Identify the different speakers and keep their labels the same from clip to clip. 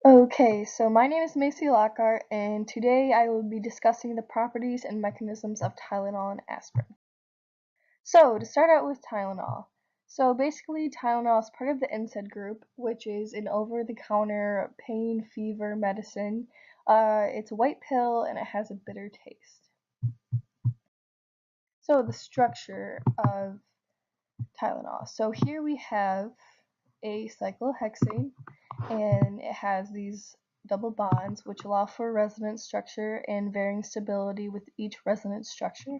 Speaker 1: Okay, so my name is Macy Lockhart, and today I will be discussing the properties and mechanisms of Tylenol and aspirin. So, to start out with Tylenol. So, basically, Tylenol is part of the NSAID group, which is an over the counter pain fever medicine. It's a white pill and it has a bitter taste. So, the structure of Tylenol. So, here we have a cyclohexane, and it has these double bonds which allow for resonance structure and varying stability with each resonance structure.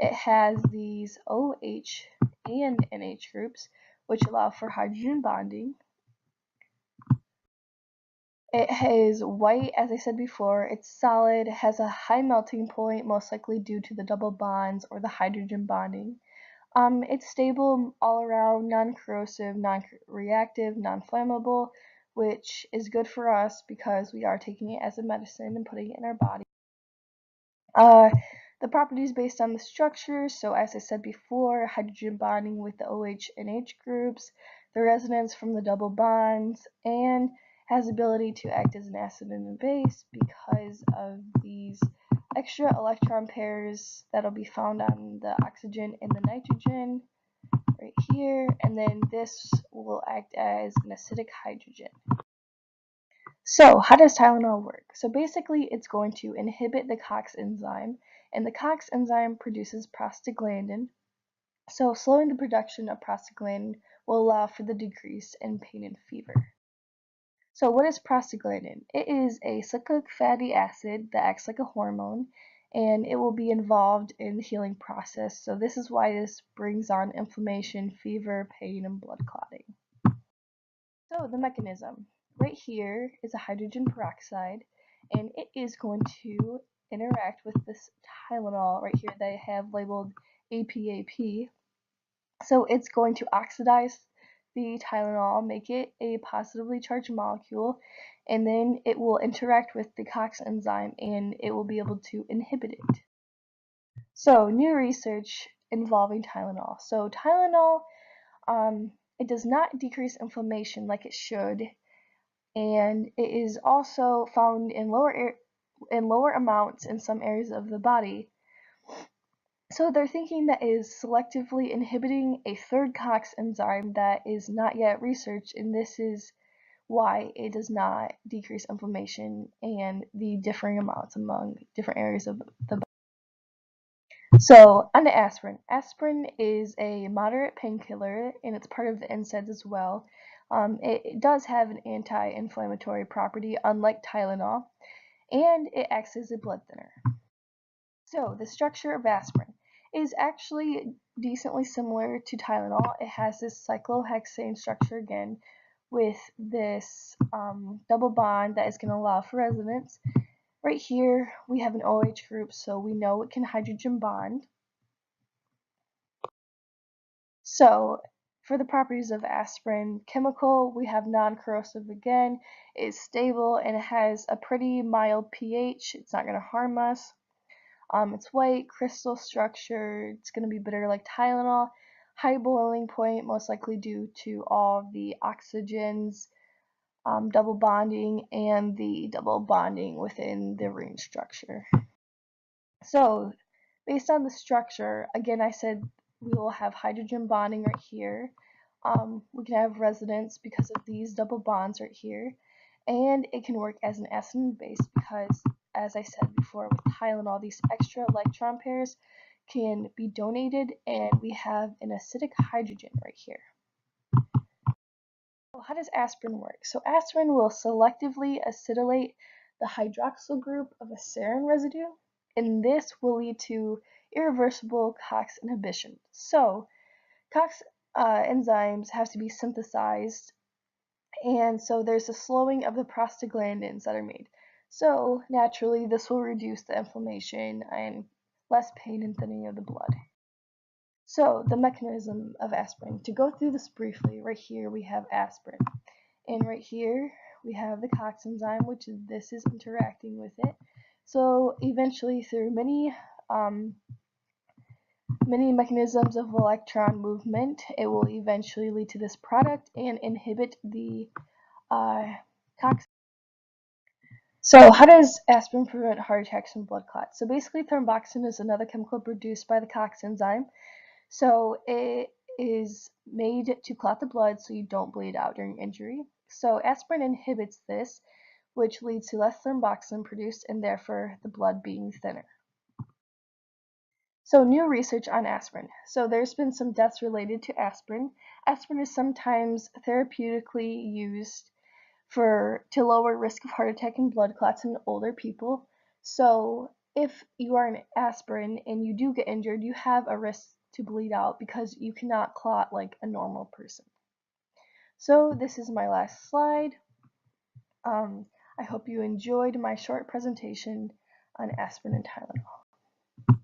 Speaker 1: It has these OH and NH groups which allow for hydrogen bonding. It is white, as I said before. It's solid, has a high melting point, most likely due to the double bonds or the hydrogen bonding. It's stable all around, non-corrosive, non-reactive, non-flammable, which is good for us because we are taking it as a medicine and putting it in our body. Uh, the properties based on the structure, so as I said before, hydrogen bonding with the OH and H groups, the resonance from the double bonds, and has ability to act as an acid and a base because of these extra electron pairs that'll be found on the oxygen and the nitrogen right here, and then this will act as an acidic hydrogen. So, how does Tylenol work? So basically, it's going to inhibit the COX enzyme, and the COX enzyme produces prostaglandin. So, slowing the production of prostaglandin will allow for the decrease in pain and fever. So, what is prostaglandin? It is a cyclic fatty acid that acts like a hormone, and it will be involved in the healing process. So, this is why this brings on inflammation, fever, pain, and blood clotting. So the mechanism. Right here is a hydrogen peroxide, and it is going to interact with this Tylenol right here that I have labeled APAP. So it's going to oxidize the Tylenol, make it a positively charged molecule, and then it will interact with the COX enzyme and it will be able to inhibit it. So new research involving Tylenol. So Tylenol, it does not decrease inflammation like it should, and it is also found in lower amounts in some areas of the body. So they're thinking that it is selectively inhibiting a third COX enzyme that is not yet researched, and this is why it does not decrease inflammation and the differing amounts among different areas of the body. So, on to aspirin. Aspirin is a moderate painkiller, and it's part of the NSAIDs as well. It does have an anti-inflammatory property, unlike Tylenol, and it acts as a blood thinner. So, the structure of aspirin is actually decently similar to Tylenol. It has this cyclohexane structure again, with this double bond that is going to allow for resonance. Right here, we have an OH group, so we know it can hydrogen bond. So, for the properties of aspirin, chemical, we have non-corrosive again, it's stable, and it has a pretty mild pH. It's not going to harm us. It's white, crystal structure, it's going to be bitter like Tylenol. High boiling point, most likely due to all the oxygens, double bonding, and the double bonding within the ring structure. So, based on the structure, again, I said we will have hydrogen bonding right here. We can have resonance because of these double bonds right here. And it can work as an acid and base because, as I said before, with Tylenol, these extra electron pairs can be donated, and we have an acidic hydrogen right here. So how does aspirin work? So aspirin will selectively acetylate the hydroxyl group of a serine residue, and this will lead to irreversible COX inhibition. So COX enzymes have to be synthesized, and so there's a slowing of the prostaglandins that are made. So naturally, this will reduce the inflammation and less pain and thinning of the blood. So the mechanism of aspirin. To go through this briefly, right here we have aspirin. And right here we have the COX enzyme, which this is interacting with it. So eventually, through many mechanisms of electron movement, it will eventually lead to this product and inhibit the COX So how does aspirin prevent heart attacks and blood clots? So basically thromboxane is another chemical produced by the COX enzyme. So it is made to clot the blood so you don't bleed out during injury. So aspirin inhibits this, which leads to less thromboxane produced and therefore the blood being thinner. So new research on aspirin. So there's been some deaths related to aspirin. Aspirin is sometimes therapeutically used to lower risk of heart attack and blood clots in older people. So if you are an aspirin and you do get injured, you have a risk to bleed out because you cannot clot like a normal person. So this is my last slide. I hope you enjoyed my short presentation on aspirin and Tylenol.